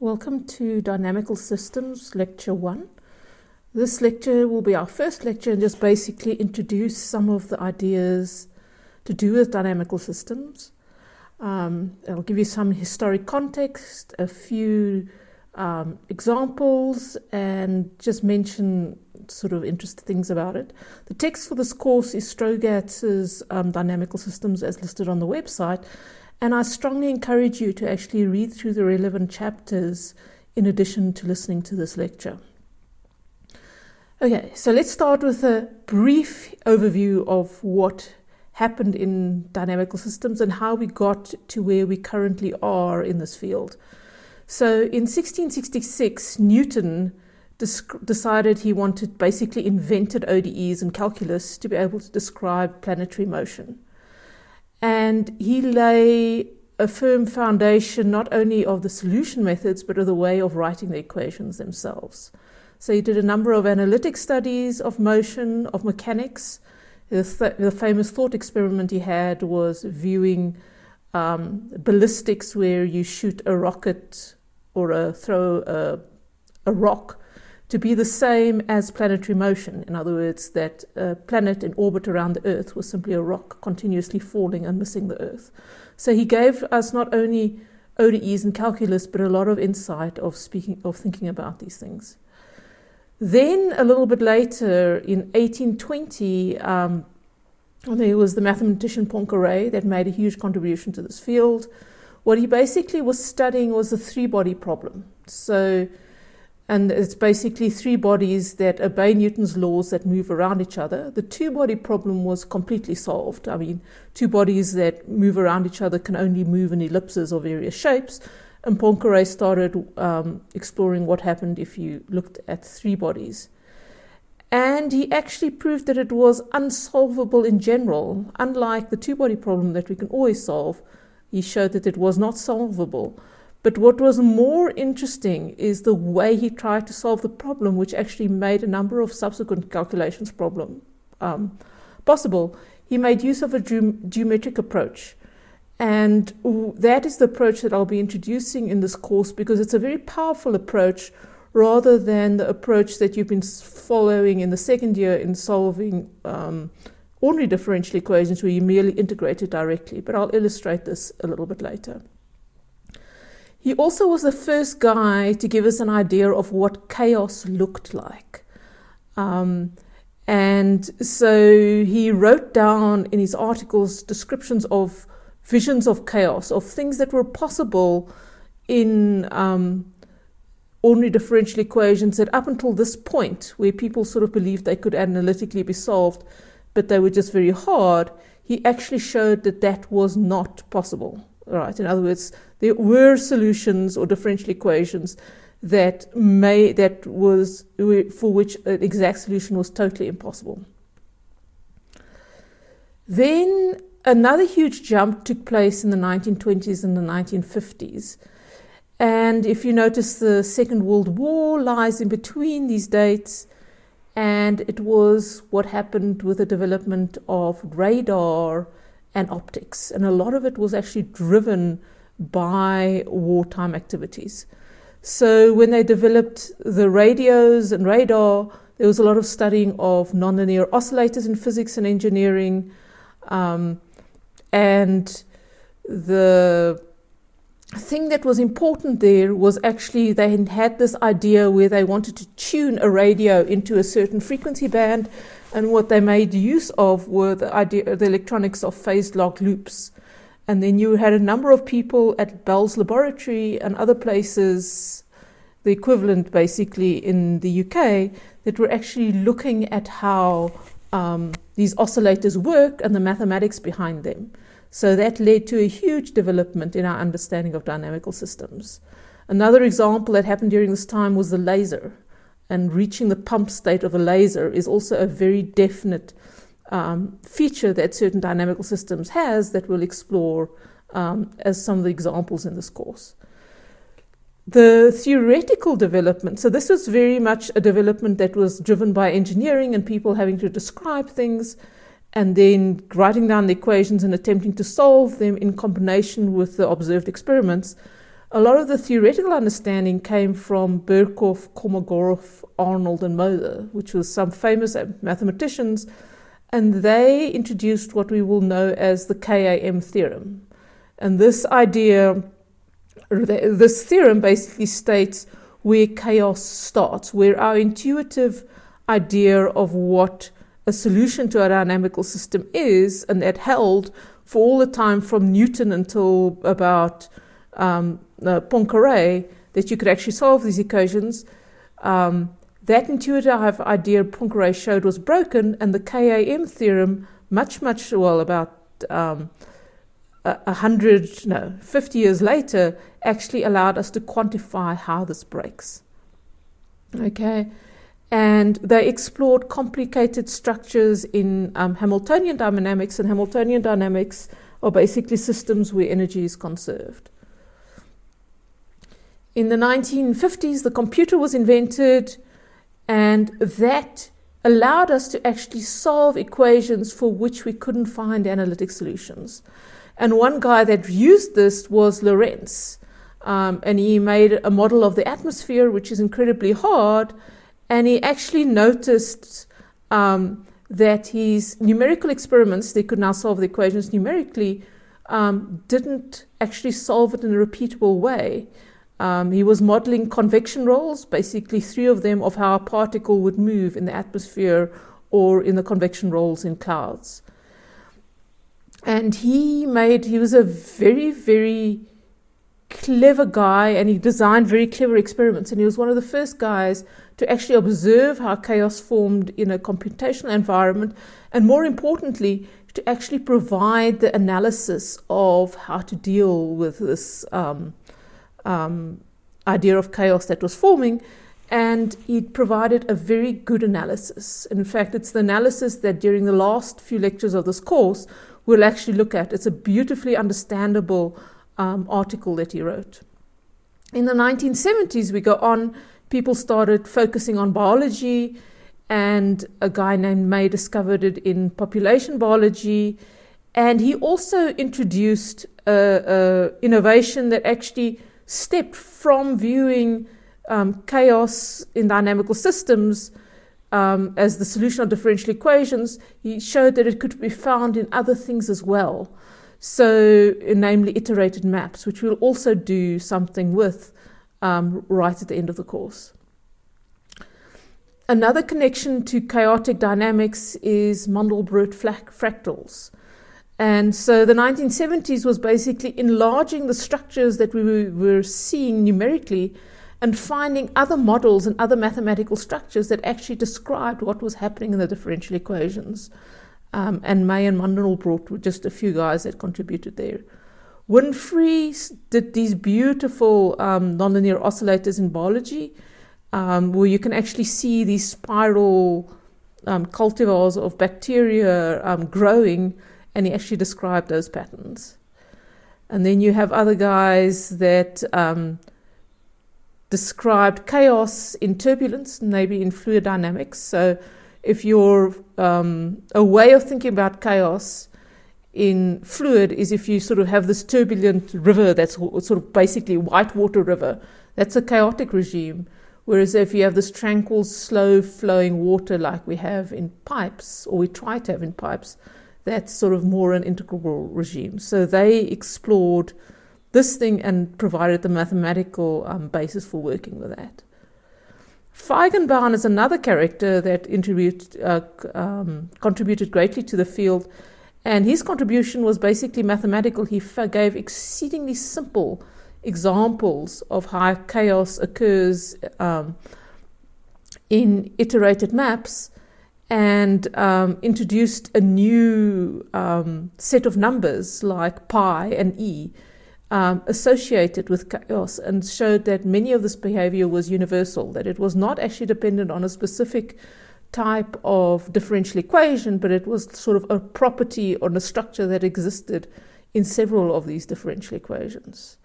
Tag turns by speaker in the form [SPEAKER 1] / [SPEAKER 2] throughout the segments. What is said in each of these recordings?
[SPEAKER 1] Welcome to Dynamical Systems Lecture 1. This lecture will be our first lecture and just basically introduce some of the ideas to do with dynamical systems. I'll give you some historic context, a few examples, and just mention sort of interesting things about it. The text for this course is Strogatz's Dynamical Systems as listed on the website. And I strongly encourage you to actually read through the relevant chapters in addition to listening to this lecture. Okay, so let's start with a brief overview of what happened in dynamical systems and how we got to where we currently are in this field. So in 1666, Newton decided he invented ODEs and calculus to be able to describe planetary motion. And he lay a firm foundation not only of the solution methods, but of the way of writing the equations themselves. So he did a number of analytic studies of motion, of mechanics. The famous thought experiment he had was viewing ballistics, where you shoot a rocket or throw a rock to be the same as planetary motion. In other words, that a planet in orbit around the Earth was simply a rock continuously falling and missing the Earth. So he gave us not only ODEs and calculus, but a lot of insight of thinking about these things. Then a little bit later, in 1820, there was the mathematician Poincaré that made a huge contribution to this field. What he basically was studying was the three-body problem. And it's basically three bodies that obey Newton's laws that move around each other. The two-body problem was completely solved. I mean, two bodies that move around each other can only move in ellipses or various shapes. And Poincaré started exploring what happened if you looked at three bodies. And he actually proved that it was unsolvable in general. Unlike the two-body problem that we can always solve, he showed that it was not solvable. But what was more interesting is the way he tried to solve the problem, which actually made a number of subsequent calculations possible. He made use of a geometric approach. And that is the approach that I'll be introducing in this course, because it's a very powerful approach rather than the approach that you've been following in the second year in solving ordinary differential equations, where you merely integrate it directly. But I'll illustrate this a little bit later. He also was the first guy to give us an idea of what chaos looked like. And so he wrote down in his articles descriptions of visions of chaos, of things that were possible in ordinary differential equations that up until this point, where people sort of believed they could analytically be solved, but they were just very hard, he actually showed that that was not possible. Right. In other words, there were solutions or differential equations for which an exact solution was totally impossible. Then another huge jump took place in the 1920s and the 1950s. And if you notice, the Second World War lies in between these dates, and it was what happened with the development of radar and optics. And a lot of it was actually driven by wartime activities. So when they developed the radios and radar, there was a lot of studying of nonlinear oscillators in physics and engineering. And the thing that was important there was actually they had this idea where they wanted to tune a radio into a certain frequency band. And what they made use of were the electronics of phased log loops. And then you had a number of people at Bell's laboratory and other places, the equivalent basically in the UK, that were actually looking at how these oscillators work and the mathematics behind them. So that led to a huge development in our understanding of dynamical systems. Another example that happened during this time was the laser. And reaching the pump state of a laser is also a very definite feature that certain dynamical systems has that we'll explore as some of the examples in this course. The theoretical development, so this was very much a development that was driven by engineering and people having to describe things and then writing down the equations and attempting to solve them in combination with the observed experiments. A lot of the theoretical understanding came from Birkhoff, Kolmogorov, Arnold, and Moser, which was some famous mathematicians, and they introduced what we will know as the KAM theorem. And this theorem basically states where chaos starts, where our intuitive idea of what a solution to a dynamical system is, and that held for all the time from Newton until about Poincaré, that you could actually solve these equations. That intuitive idea Poincaré showed was broken, and the KAM theorem, about 50 years later, actually allowed us to quantify how this breaks. Okay, and they explored complicated structures in Hamiltonian dynamics, and Hamiltonian dynamics are basically systems where energy is conserved. In the 1950s, the computer was invented, and that allowed us to actually solve equations for which we couldn't find analytic solutions. And one guy that used this was Lorentz, and he made a model of the atmosphere, which is incredibly hard, and he actually noticed that his numerical experiments, they could now solve the equations numerically, didn't actually solve it in a repeatable way. He was modeling convection rolls, basically 3 of them, of how a particle would move in the atmosphere or in the convection rolls in clouds. And he was a very, very clever guy, and he designed very clever experiments. And he was one of the first guys to actually observe how chaos formed in a computational environment, and more importantly, to actually provide the analysis of how to deal with this idea of chaos that was forming. And he provided a very good analysis. In fact, it's the analysis that during the last few lectures of this course we'll actually look at. It's a beautifully understandable article that he wrote. In the 1970s, we go on, people started focusing on biology, and a guy named May discovered it in population biology, and he also introduced a innovation that actually stepped from viewing chaos in dynamical systems as the solution of differential equations. He showed that it could be found in other things as well. So, namely iterated maps, which we'll also do something with right at the end of the course. Another connection to chaotic dynamics is Mandelbrot fractals. And so the 1970s was basically enlarging the structures that we were seeing numerically and finding other models and other mathematical structures that actually described what was happening in the differential equations. And May and Mandelbrot were just a few guys that contributed there. Winfrey did these beautiful nonlinear oscillators in biology, where you can actually see these spiral cultivars of bacteria growing, and he actually described those patterns. And then you have other guys that described chaos in turbulence, maybe in fluid dynamics. So if you're a way of thinking about chaos in fluid is if you sort of have this turbulent river that's sort of basically whitewater river, that's a chaotic regime. Whereas if you have this tranquil, slow flowing water like we have in pipes, or we try to have in pipes, that's sort of more an integral regime. So they explored this thing and provided the mathematical basis for working with that. Feigenbaum is another character that contributed greatly to the field, and his contribution was basically mathematical. He gave exceedingly simple examples of how chaos occurs in iterated maps, and introduced a new set of numbers like pi and e associated with chaos, and showed that many of this behavior was universal, that it was not actually dependent on a specific type of differential equation, but it was sort of a property or a structure that existed in several of these differential equations.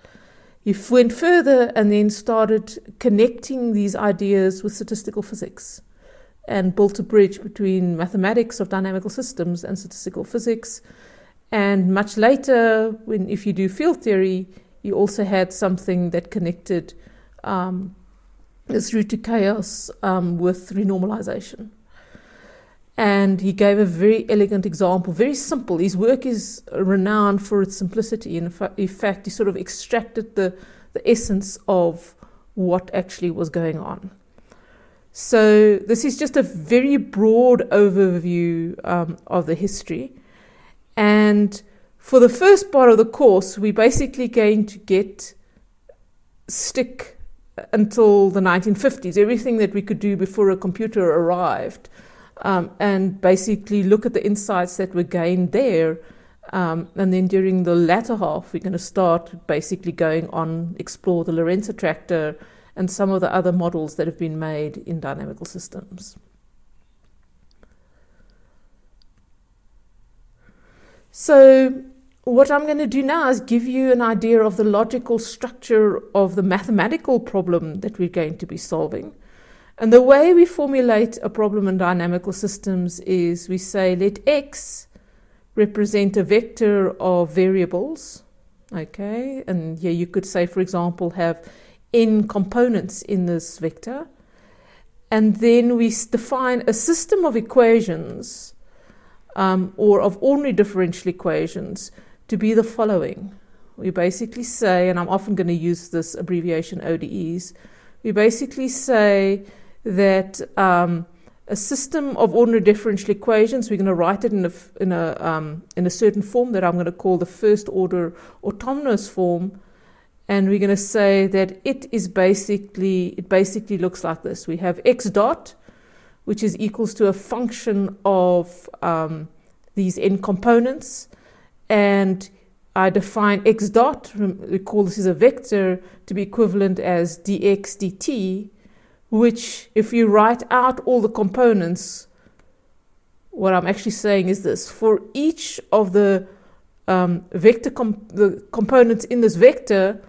[SPEAKER 1] He went further and then started connecting these ideas with statistical physics, and built a bridge between mathematics of dynamical systems and statistical physics. And much later, if you do field theory, you also had something that connected this route to chaos with renormalization. And he gave a very elegant example, very simple. His work is renowned for its simplicity. In fact, he sort of extracted the essence of what actually was going on. So this is just a very broad overview of the history. And for the first part of the course, we're basically going to stick until the 1950s, everything that we could do before a computer arrived, and basically look at the insights that were gained there. And then during the latter half, we're going to start basically going on, explore the Lorentz attractor and some of the other models that have been made in dynamical systems. So what I'm going to do now is give you an idea of the logical structure of the mathematical problem that we're going to be solving. And the way we formulate a problem in dynamical systems is we say, let X represent a vector of variables, okay? And here you could say, for example, have n components in this vector. And then we define a system of equations or of ordinary differential equations to be the following. We basically say, and I'm often going to use this abbreviation ODEs, we basically say that a system of ordinary differential equations, we're going to write it in a certain form that I'm going to call the first order autonomous form, and we're going to say that it basically looks like this. We have x dot, which is equals to a function of these n components, and I define x dot, we call this as a vector, to be equivalent as dx dt, which if you write out all the components, what I'm actually saying is this: for each of the the components in this vector,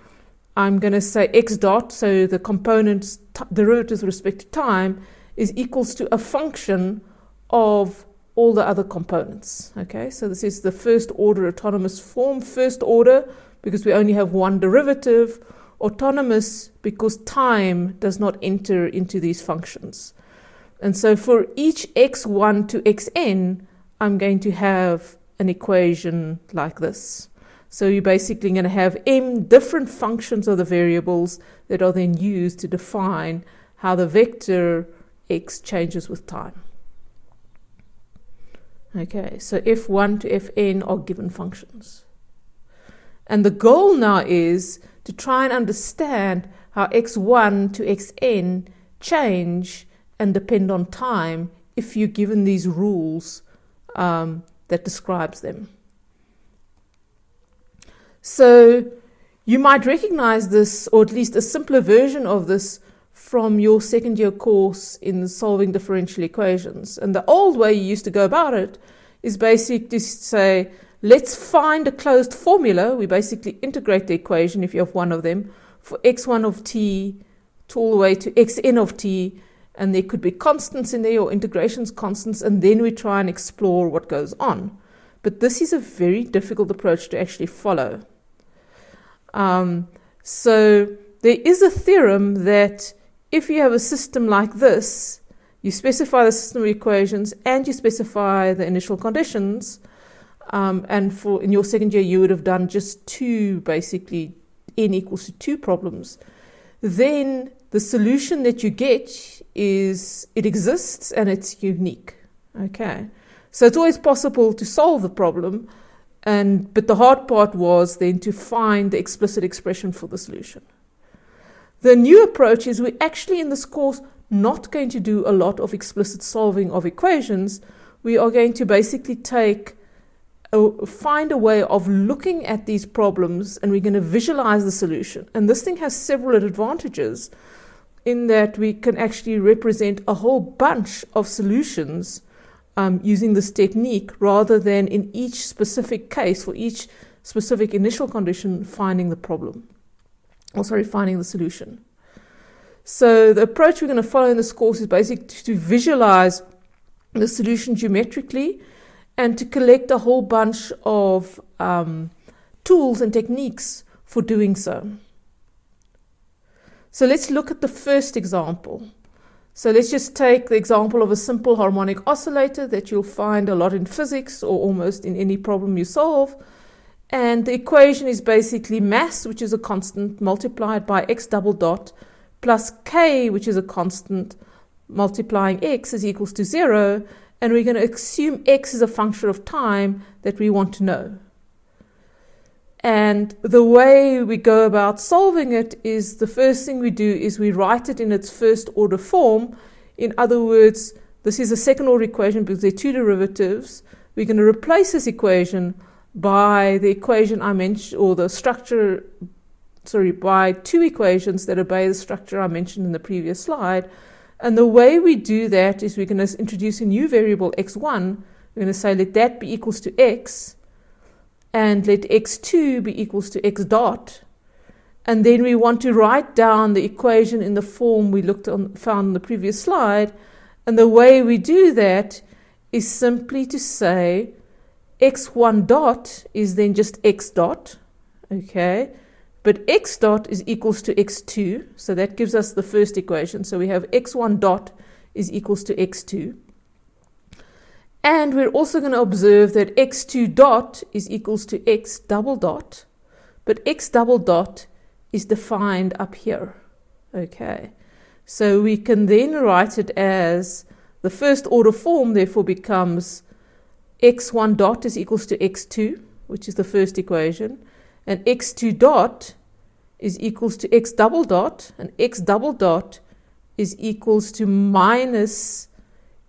[SPEAKER 1] I'm going to say x dot, so the component's derivative with respect to time is equals to a function of all the other components. Okay, so this is the first order autonomous form. First order because we only have one derivative. Autonomous because time does not enter into these functions. And so for each x1 to xn, I'm going to have an equation like this. So you're basically going to have m different functions of the variables that are then used to define how the vector x changes with time. Okay, so f1 to fn are given functions. And the goal now is to try and understand how x1 to xn change and depend on time if you're given these rules that describes them. So you might recognize this, or at least a simpler version of this, from your second year course in solving differential equations. And the old way you used to go about it is basically to say, let's find a closed formula. We basically integrate the equation, if you have one of them, for x1 of t to all the way to xn of t, and there could be constants in there or integrations constants, and then we try and explore what goes on. But this is a very difficult approach to actually follow. So there is a theorem that if you have a system like this, you specify the system of equations and you specify the initial conditions, and for in your second year you would have done just two, basically n equals to 2 problems, then the solution that you get is, it exists and it's unique. Okay, so it's always possible to solve the problem, but the hard part was then to find the explicit expression for the solution. The new approach is we're actually in this course not going to do a lot of explicit solving of equations. We are going to basically find a way of looking at these problems, and we're going to visualize the solution. And this thing has several advantages in that we can actually represent a whole bunch of solutions using this technique, rather than in each specific case, for each specific initial condition, finding the solution. So the approach we're going to follow in this course is basically to visualize the solution geometrically and to collect a whole bunch of tools and techniques for doing so. So let's look at the first example. So let's just take the example of a simple harmonic oscillator that you'll find a lot in physics or almost in any problem you solve. And the equation is basically mass, which is a constant, multiplied by x double dot, plus k, which is a constant, multiplying x is equals to 0. And we're going to assume x is a function of time that we want to know. And the way we go about solving it is the first thing we do is we write it in its first order form. In other words, this is a second order equation because there are two derivatives. We're going to replace this equation by the equation I mentioned, or the structure, by two equations that obey the structure I mentioned in the previous slide. And the way we do that is we're going to introduce a new variable x1. We're going to say let that be equals to x, and let x2 be equals to x dot. And then we want to write down the equation in the form we found in the previous slide. And the way we do that is simply to say x1 dot is then just x dot, okay? But x dot is equals to x2, so that gives us the first equation. So we have x1 dot is equals to x2. And we're also going to observe that x2 dot is equals to x double dot, but x double dot is defined up here. Okay, so we can then write it as the first order form, therefore becomes x1 dot is equals to x2, which is the first equation, and x2 dot is equals to x double dot, and x double dot is equals to minus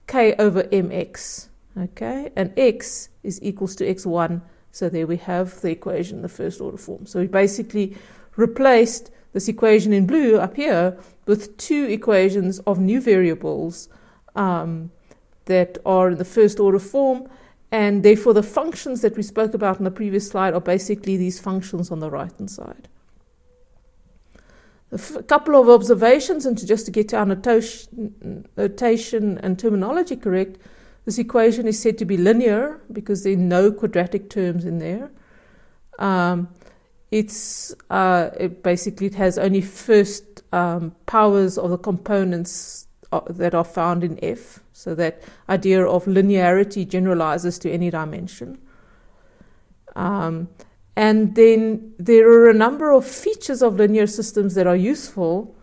[SPEAKER 1] k over mx. Okay, and x is equals to x1. So there we have the equation in the first order form. So we basically replaced this equation in blue up here with two equations of new variables that are in the first order form. And therefore the functions that we spoke about in the previous slide are basically these functions on the right-hand side. A couple of observations, and just to get our notation and terminology correct, this equation is said to be linear because there are no quadratic terms in there. It has only first powers of the components that are found in F. So that idea of linearity generalizes to any dimension. And then there are a number of features of linear systems that are useful.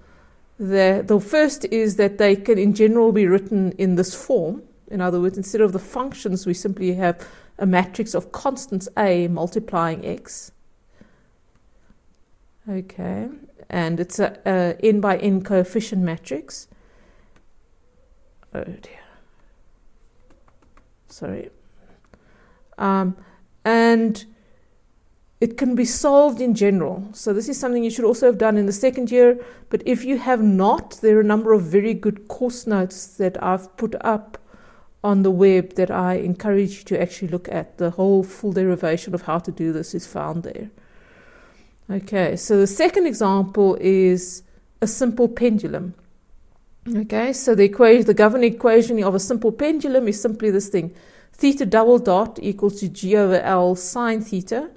[SPEAKER 1] The first is that they can in general be written in this form. In other words, instead of the functions, we simply have a matrix of constants A multiplying X. Okay, and it's a n by n coefficient matrix. Oh dear. Sorry. And it can be solved in general. So this is something you should also have done in the second year. But if you have not, there are a number of very good course notes that I've put up on the web that I encourage you to actually look at. The whole full derivation of how to do this is found there. Okay, so the second example is a simple pendulum. Okay, so the governing equation of a simple pendulum is simply this thing. Theta double dot equals to G over L sine theta.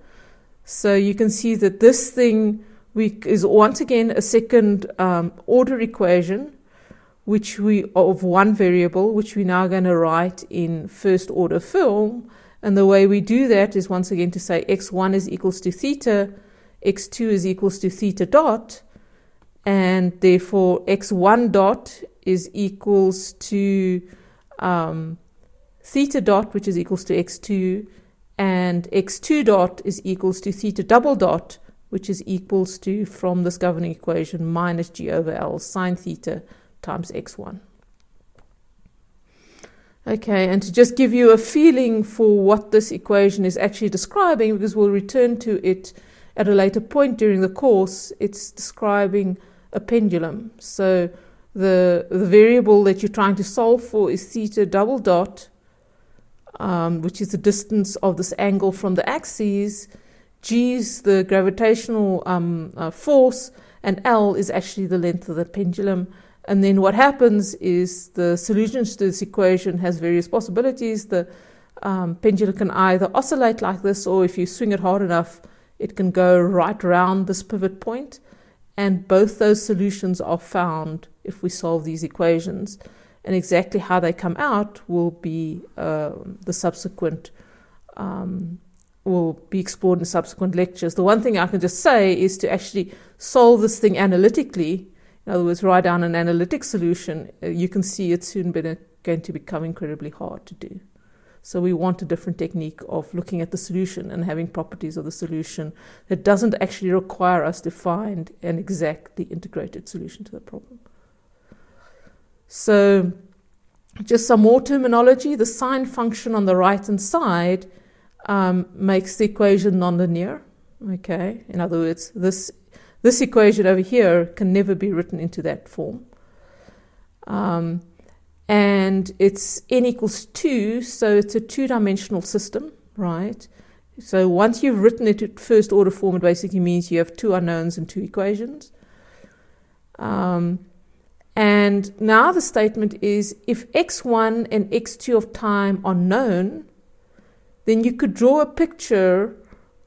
[SPEAKER 1] So you can see that this thing is once again a second order equation of one variable, which we're now going to write in first order form. And the way we do that is once again to say x1 is equals to theta, x2 is equals to theta dot, and therefore x1 dot is equals to theta dot, which is equals to x2, and x2 dot is equals to theta double dot, which is equals to, from this governing equation, minus G over L sine theta times x1. Okay, and to just give you a feeling for what this equation is actually describing, because we'll return to it at a later point during the course, it's describing a pendulum. So the variable that you're trying to solve for is theta double dot, which is the distance of this angle from the axes. G is the gravitational force, and L is actually the length of the pendulum. And then what happens is the solutions to this equation has various possibilities. The pendulum can either oscillate like this, or if you swing it hard enough, It can go right around this pivot point, and both those solutions are found if we solve these equations. And exactly how they come out will be the subsequent will be explored in subsequent lectures. The one thing I can just say is to actually solve this thing analytically. In other words, write down an analytic solution. You can see it's soon going to become incredibly hard to do. So we want a different technique of looking at the solution and having properties of the solution that doesn't actually require us to find an exactly integrated solution to the problem. So just some more terminology. The sine function on the right-hand side makes the equation nonlinear. Okay, in other words, this equation over here can never be written into that form. And it's n equals 2, so it's a two-dimensional system, right? So once you've written it in first order form, it basically means you have two unknowns and two equations. And now the statement is, if x1 and x2 of time are known, then you could draw a picture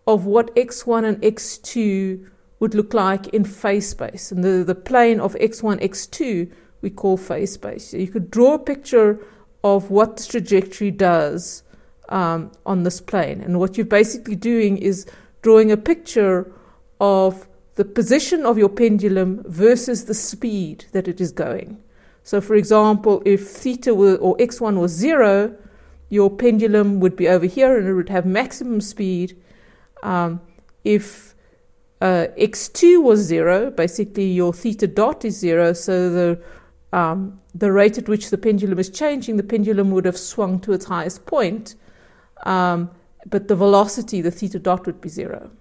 [SPEAKER 1] of what x1 and x2 would look like in phase space. And the plane of x1, x2 we call phase space. So you could draw a picture of what this trajectory does on this plane. And what you're basically doing is drawing a picture of the position of your pendulum versus the speed that it is going. So for example, if theta or x1 was 0, your pendulum would be over here and it would have maximum speed. If x2 was 0, basically your theta dot is 0, so the rate at which the pendulum is changing, the pendulum would have swung to its highest point, but the velocity, the theta dot, would be 0.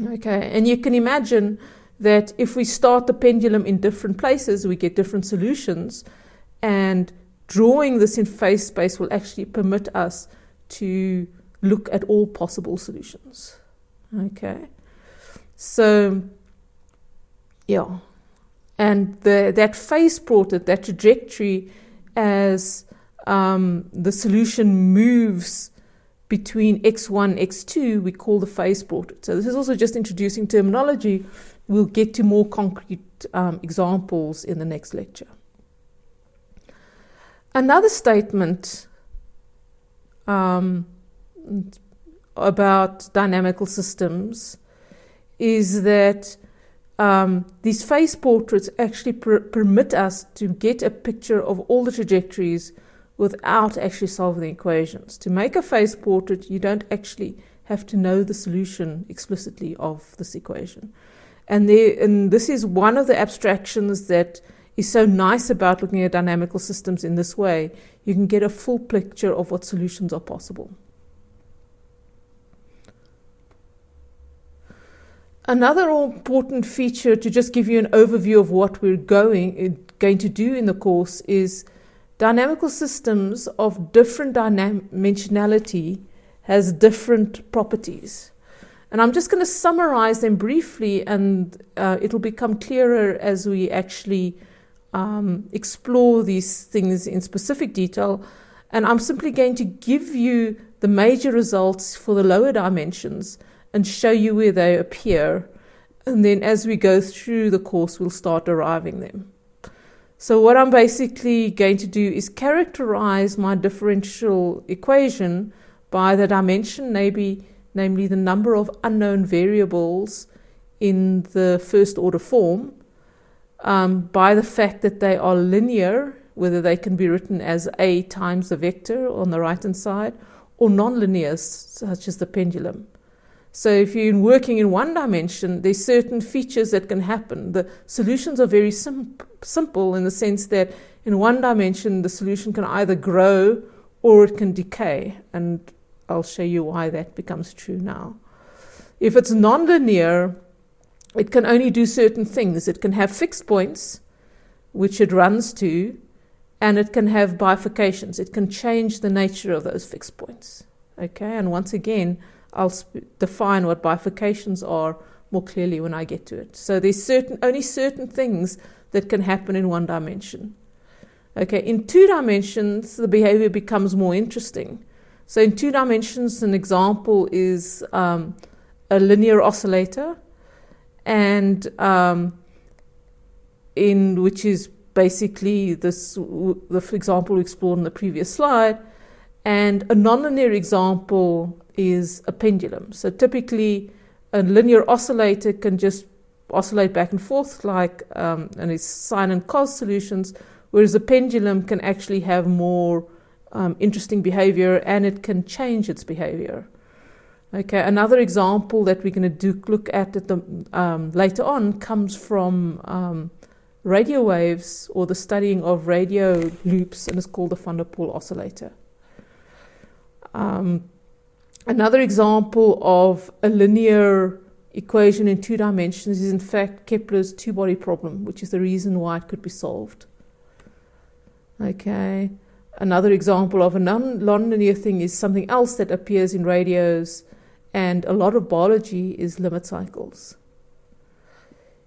[SPEAKER 1] Okay, and you can imagine that if we start the pendulum in different places, we get different solutions, and drawing this in phase space will actually permit us to look at all possible solutions. Okay, so yeah. And that phase portrait, that trajectory, as the solution moves between x1, x2, we call the phase portrait. So this is also just introducing terminology. We'll get to more concrete examples in the next lecture. Another statement about dynamical systems is that these phase portraits actually permit us to get a picture of all the trajectories without actually solving the equations. To make a phase portrait, you don't actually have to know the solution explicitly of this equation. And this is one of the abstractions that is so nice about looking at dynamical systems in this way. You can get a full picture of what solutions are possible. Another important feature, to just give you an overview of what we're going to do in the course, is dynamical systems of different dimensionality has different properties. And I'm just going to summarize them briefly, and it'll become clearer as we actually explore these things in specific detail. And I'm simply going to give you the major results for the lower dimensions and show you where they appear. And then as we go through the course, we'll start deriving them. So what I'm basically going to do is characterize my differential equation by the dimension, namely the number of unknown variables in the first order form, by the fact that they are linear, whether they can be written as A times the vector on the right-hand side, or nonlinear, such as the pendulum. So if you're working in one dimension, there's certain features that can happen. The solutions are very simple in the sense that in one dimension, the solution can either grow or it can decay. And I'll show you why that becomes true now. If it's nonlinear, it can only do certain things. It can have fixed points, which it runs to, and it can have bifurcations. It can change the nature of those fixed points. Okay, and once again, I'll define what bifurcations are more clearly when I get to it. So there's only certain things that can happen in one dimension. Okay, in two dimensions, the behavior becomes more interesting. So in two dimensions, an example is a linear oscillator, and in which is basically this, the example we explored in the previous slide, and a nonlinear example is a pendulum. So typically a linear oscillator can just oscillate back and forth and it's sine and cos solutions, whereas a pendulum can actually have more interesting behavior, and it can change its behavior. Okay, another example that we're going to look at later on comes from radio waves, or the studying of radio loops, and it's called the van der Pol oscillator. Another example of a linear equation in 2 dimensions is in fact Kepler's two-body problem, which is the reason why it could be solved. Okay, another example of a non-linear thing is something else that appears in radios and a lot of biology is limit cycles.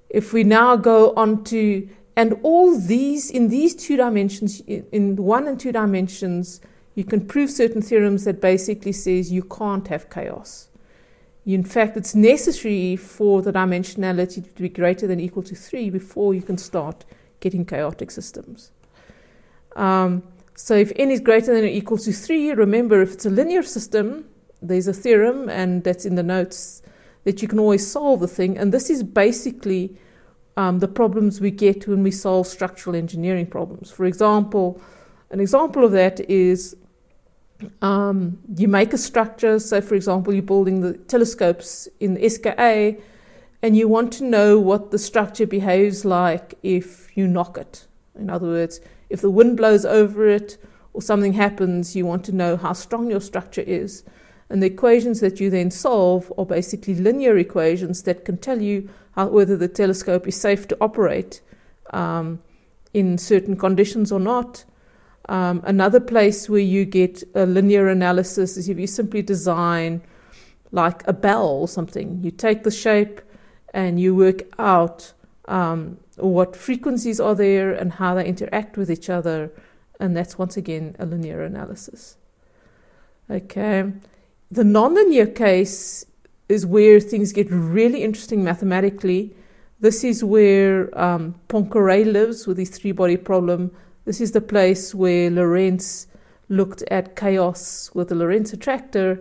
[SPEAKER 1] If we now go on to, and all these, in these 2 dimensions, in 1 and 2 dimensions, you can prove certain theorems that basically says you can't have chaos. In fact, it's necessary for the dimensionality to be greater than or equal to 3 before you can start getting chaotic systems. So if n is greater than or equal to 3, remember, if it's a linear system, there's a theorem, and that's in the notes, that you can always solve the thing. And this is basically the problems we get when we solve structural engineering problems. For example, an example of that is you make a structure. So, for example, you're building the telescopes in the SKA, and you want to know what the structure behaves like if you knock it. In other words, if the wind blows over it or something happens, you want to know how strong your structure is. And the equations that you then solve are basically linear equations that can tell you whether the telescope is safe to operate in certain conditions or not. Another place where you get a linear analysis is if you simply design like a bell or something. You take the shape and you work out what frequencies are there and how they interact with each other. And that's once again a linear analysis. Okay. The nonlinear case is where things get really interesting mathematically. This is where Poincaré lives with his 3-body problem. This is the place where Lorentz looked at chaos with the Lorentz attractor,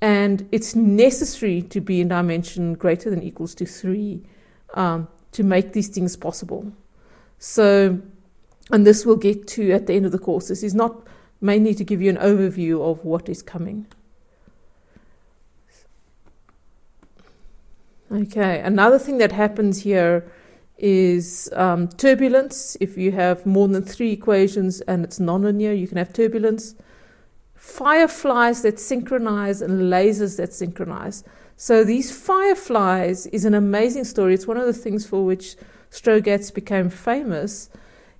[SPEAKER 1] and it's necessary to be in dimension greater than or equals to 3 to make these things possible. So, and this we'll get to at the end of the course. This is not mainly to give you an overview of what is coming. Okay, another thing that happens here is turbulence. If you have more than 3 equations and it's nonlinear, you can have turbulence. Fireflies that synchronize and lasers that synchronize. So these fireflies is an amazing story. It's one of the things for which Strogatz became famous.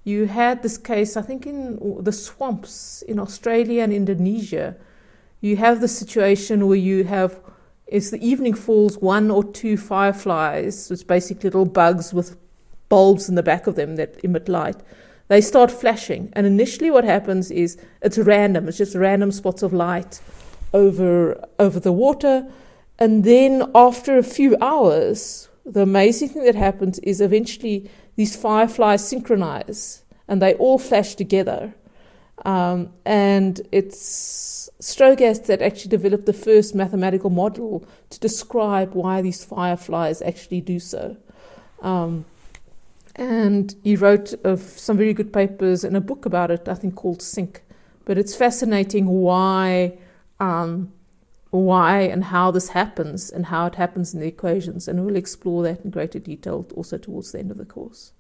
[SPEAKER 1] You had this case, I think, in the swamps in Australia and Indonesia. You have the situation where you have, as the evening falls, 1 or 2 fireflies, it's basically little bugs with bulbs in the back of them that emit light. They start flashing, and initially what happens is it's random. It's just random spots of light over the water, and then after a few hours, the amazing thing that happens is eventually these fireflies synchronize, and they all flash together. And it's Strogatz that actually developed the first mathematical model to describe why these fireflies actually do so. And he wrote some very good papers and a book about it, I think, called Sync. But it's fascinating why and how this happens and how it happens in the equations. And we'll explore that in greater detail also towards the end of the course.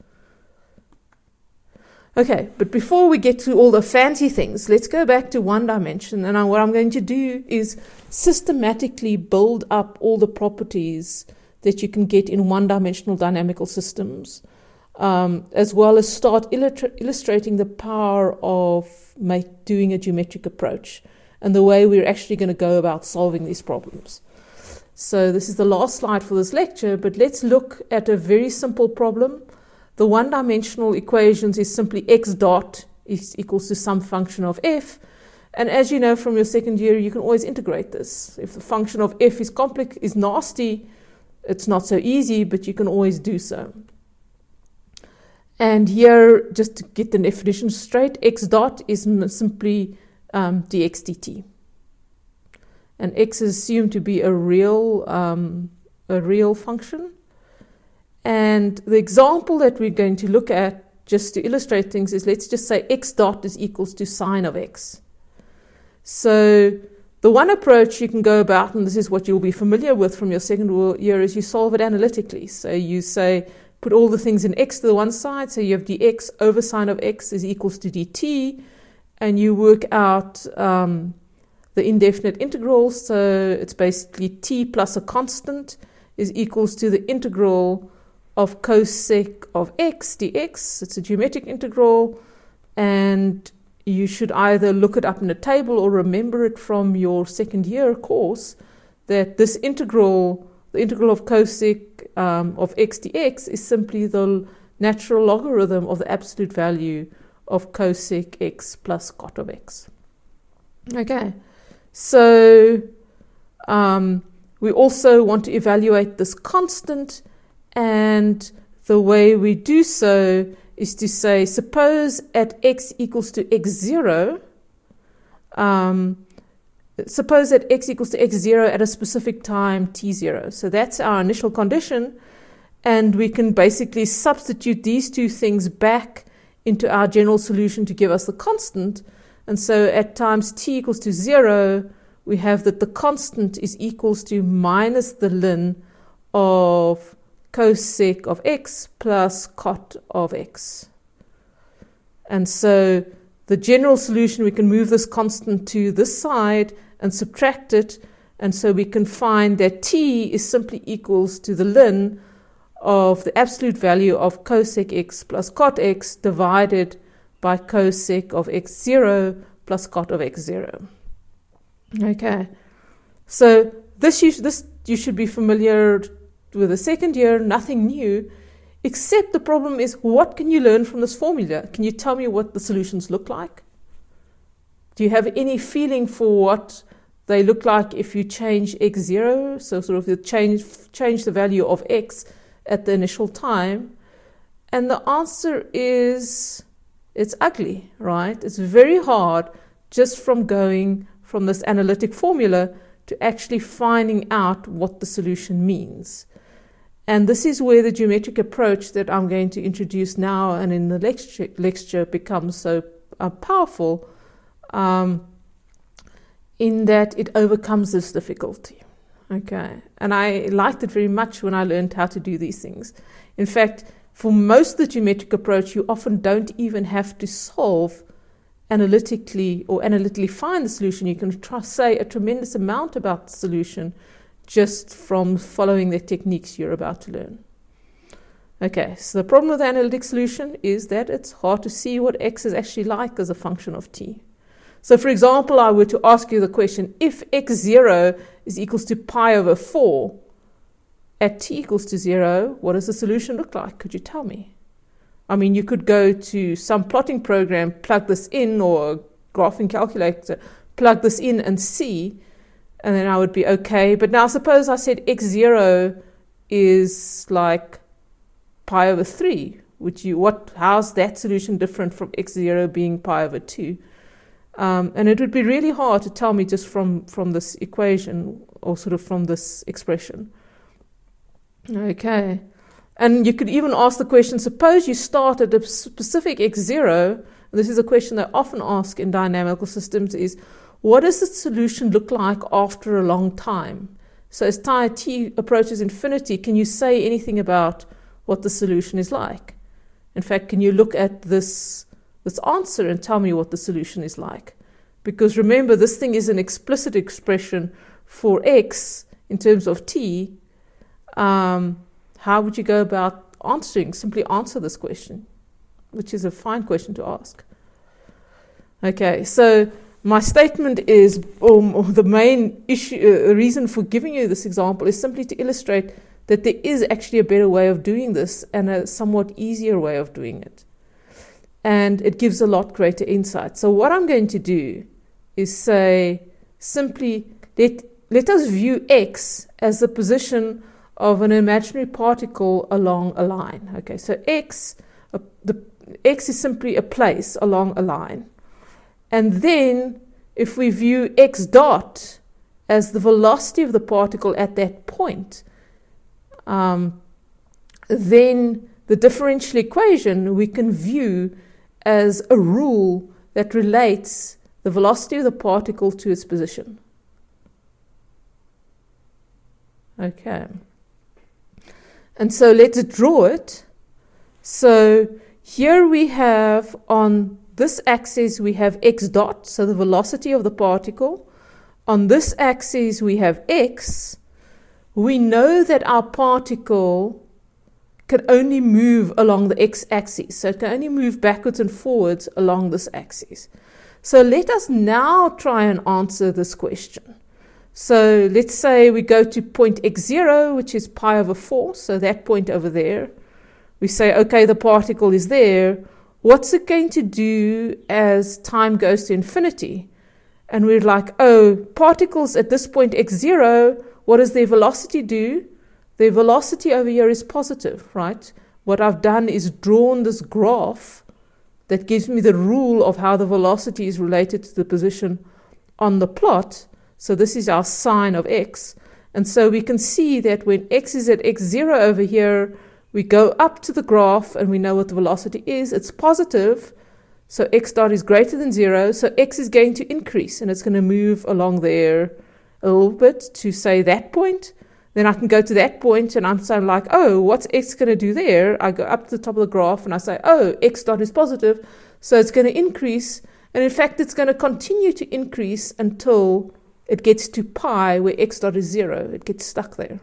[SPEAKER 1] Okay, but before we get to all the fancy things, let's go back to 1 dimension. And what I'm going to do is systematically build up all the properties that you can get in 1-dimensional dynamical systems, as well as start illustrating the power of doing a geometric approach and the way we're actually going to go about solving these problems. So this is the last slide for this lecture, but let's look at a very simple problem. The 1-dimensional equations is simply x dot is equals to some function of f, And as you know from your second year, you can always integrate this. If the function of f is complex, is nasty, it's not so easy, but you can always do so. And here, just to get the definition straight, x dot is simply dx dt. And x is assumed to be a real function. And the example that we're going to look at, just to illustrate things, is let's just say x dot is equals to sine of x. So the one approach you can go about, and this is what you'll be familiar with from your second year, is you solve it analytically. So you say, put all the things in x to the one side, so you have dx over sine of x is equals to dt, and you work out the indefinite integral, so it's basically t plus a constant is equals to the integral of cosec of x dx. It's a geometric integral, and you should either look it up in a table or remember it from your second year course that this integral, the integral of cosec of x dx, is simply the natural logarithm of the absolute value of cosec x plus cot of x. Okay, so we also want to evaluate this constant, and the way we do so is to say, suppose at x equals to x0, suppose that x equals to x0 at a specific time t0. So that's our initial condition, and we can basically substitute these two things back into our general solution to give us the constant. And so at times t equals to 0, we have that the constant is equals to minus the ln of cosec of x plus cot of x. And so the general solution, we can move this constant to this side and subtract it, and so we can find that t is simply equals to the ln of the absolute value of cosec x plus cot x divided by cosec of x0 plus cot of x0. Okay, so this you should be familiar with the second year, nothing new, except the problem is, what can you learn from this formula? Can you tell me what the solutions look like? Do you have any feeling for what they look like if you change x0, so sort of you change the value of x at the initial time? And the answer is, it's ugly, right? It's very hard just from going from this analytic formula to actually finding out what the solution means. And this is where the geometric approach that I'm going to introduce now and in the lecture becomes so powerful, in that it overcomes this difficulty. Okay, and I liked it very much when I learned how to do these things. In fact, for most of the geometric approach, you often don't even have to solve analytically find the solution. You can say a tremendous amount about the solution just from following the techniques you're about to learn. Okay, so the problem with the analytic solution is that it's hard to see what x is actually like as a function of t. So for example, I were to ask you the question, if x0 is equals to pi over 4 at t equals to 0, what does the solution look like? Could you tell me? I mean, you could go to some plotting program, plug this in, or a graphing calculator, plug this in and see, and then I would be okay. But now suppose I said x0 is like pi over 3. How's that solution different from x0 being pi over 2? And it would be really hard to tell me just from this equation, or sort of from this expression. Okay. And you could even ask the question, suppose you start at a specific x0, and this is a question they often ask in dynamical systems, is what does the solution look like after a long time? So as t approaches infinity, can you say anything about what the solution is like? In fact, can you look at this answer and tell me what the solution is like? Because remember, this thing is an explicit expression for x in terms of t. How would you go about answering? Simply answer this question, which is a fine question to ask. Okay, so my statement is, the main reason for giving you this example is simply to illustrate that there is actually a better way of doing this and a somewhat easier way of doing it. And it gives a lot greater insight. So what I'm going to do is say simply let us view x as the position of an imaginary particle along a line. Okay, so x is simply a place along a line. And then if we view x dot as the velocity of the particle at that point, then the differential equation we can view as a rule that relates the velocity of the particle to its position. Okay. And so let's draw it. So here we have on this axis we have x dot, so the velocity of the particle. On this axis we have x. We know that our particle can only move along the x-axis, so it can only move backwards and forwards along this axis. So let us now try and answer this question. So let's say we go to point x0, which is pi over 4, so that point over there. We say, okay, the particle is there. What's it going to do as time goes to infinity? And we're like, oh, particles at this point x0, what does their velocity do? Their velocity over here is positive, right? What I've done is drawn this graph that gives me the rule of how the velocity is related to the position on the plot. So this is our sine of x. And so we can see that when x is at x0 over here, we go up to the graph and we know what the velocity is. It's positive. So x dot is greater than 0. So x is going to increase and it's going to move along there a little bit to say that point. Then I can go to that point and I'm saying like, oh, what's x going to do there? I go up to the top of the graph and I say, oh, x dot is positive. So it's going to increase. And in fact, it's going to continue to increase until it gets to pi where x dot is 0. It gets stuck there.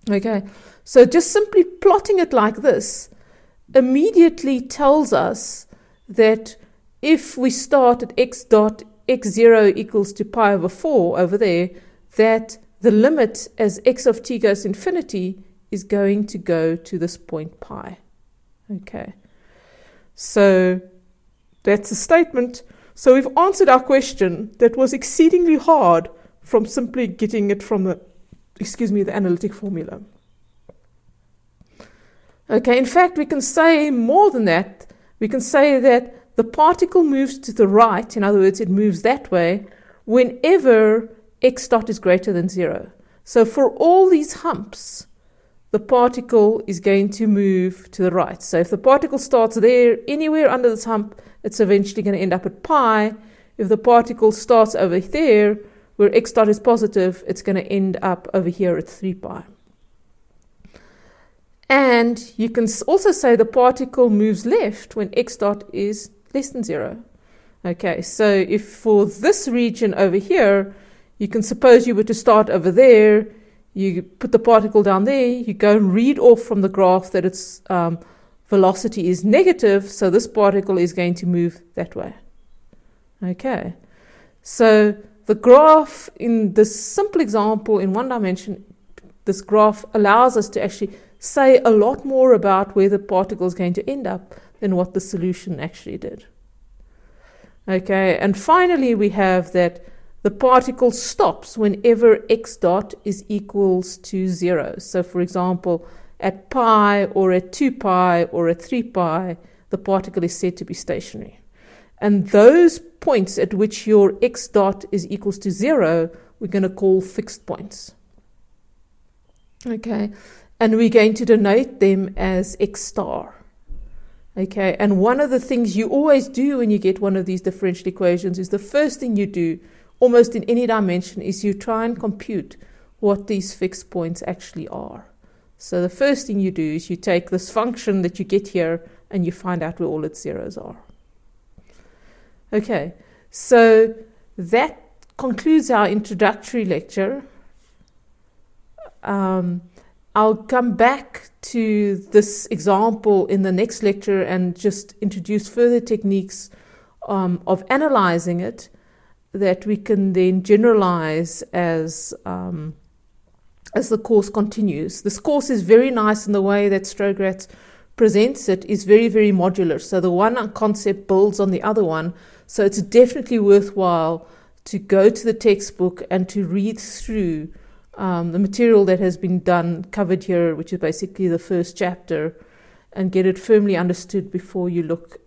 [SPEAKER 1] Okay, so just simply plotting it like this immediately tells us that if we start at x dot x0 equals to pi over 4 over there, that the limit as x of t goes to infinity is going to go to this point pi. Okay, so that's a statement. So we've answered our question that was exceedingly hard from simply getting it from the analytic formula. Okay, in fact, we can say more than that. We can say that the particle moves to the right, in other words, it moves that way, whenever x dot is greater than 0. So for all these humps, the particle is going to move to the right. So if the particle starts there, anywhere under this hump, it's eventually going to end up at pi. If the particle starts over there, where x dot is positive, it's going to end up over here at 3 pi. And you can also say the particle moves left when x dot is less than 0. Okay, so if for this region over here, you can suppose you were to start over there, you put the particle down there, you go and read off from the graph that its velocity is negative, so this particle is going to move that way. Okay, so the graph in this simple example in one dimension, this graph allows us to actually say a lot more about where the particle is going to end up than what the solution actually did. Okay, and finally we have that the particle stops whenever x dot is equals to 0. So for example, at pi or at 2 pi or at 3 pi, the particle is said to be stationary. And those points at which your x dot is equals to 0, we're going to call fixed points. Okay, and we're going to denote them as x star. Okay, and one of the things you always do when you get one of these differential equations is the first thing you do, almost in any dimension, is you try and compute what these fixed points actually are. So the first thing you do is you take this function that you get here and you find out where all its zeros are. Okay, so that concludes our introductory lecture. I'll come back to this example in the next lecture and just introduce further techniques of analyzing it that we can then generalize as the course continues. This course is very nice in the way that Strogatz presents it is very, very modular. So the one concept builds on the other one. So it's definitely worthwhile to go to the textbook and to read through the material that has been covered here, which is basically the first chapter, and get it firmly understood before you look